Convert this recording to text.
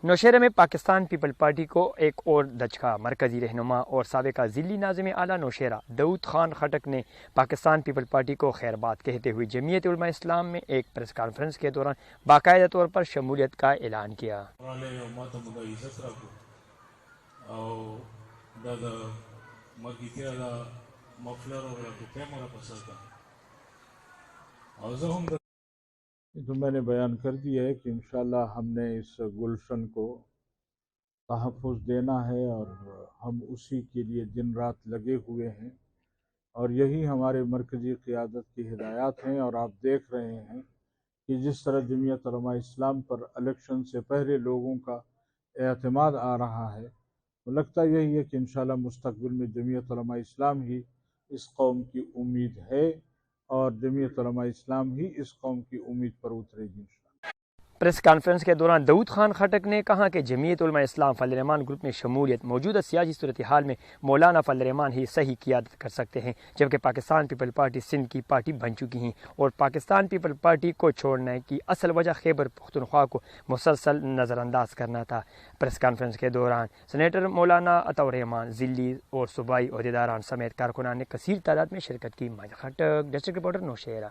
نوشہرہ میں Pakistan people party کو ایک اور دھچکا۔ مرکزی رہنما اور سابقہ ضلعی ناظم اعلیٰ نوشہرہ داؤد خان خٹک نے پاکستان پیپل پارٹی کو خیر بات کہتے ہوئے جمعیت علماء اسلام میں ایک پریس کانفرنس کے دوران باقاعدہ طور پر شمولیت کا اعلان کیا۔ تو میں نے بیان کر دیا ہے کہ انشاءاللہ ہم نے اس گلشن کو تحفظ دینا ہے اور ہم اسی کے لیے دن رات لگے ہوئے ہیں، اور یہی ہمارے مرکزی قیادت کی ہدایات ہیں۔ اور آپ دیکھ رہے ہیں کہ جس طرح جمعیت علماء اسلام پر الیکشن سے پہلے لوگوں کا اعتماد آ رہا ہے، تو لگتا یہی ہے کہ انشاءاللہ مستقبل میں جمعیت علماء اسلام ہی اس قوم کی امید ہے، اور جمعیت علماء اسلام ہی اس قوم کی امید پر اترے گی انشاءاللہ۔ پریس کانفرنس کے دوران داؤد خان خٹک نے کہا کہ جمعیت علماء اسلام فضل الرحمان گروپ میں شمولیت موجودہ سیاسی صورتحال میں مولانا فضل الرحمان ہی صحیح قیادت کر سکتے ہیں، جبکہ پاکستان پیپل پارٹی سندھ کی پارٹی بن چکی ہیں، اور پاکستان پیپل پارٹی کو چھوڑنے کی اصل وجہ خیبر پختونخوا کو مسلسل نظر انداز کرنا تھا۔ پریس کانفرنس کے دوران سینیٹر مولانا عطاء الرحمان، ضلعی اور صوبائی عہدیداران سمیت کارکنان نے کثیر تعداد میں شرکت کی۔ Khattak district reporter Nowshera.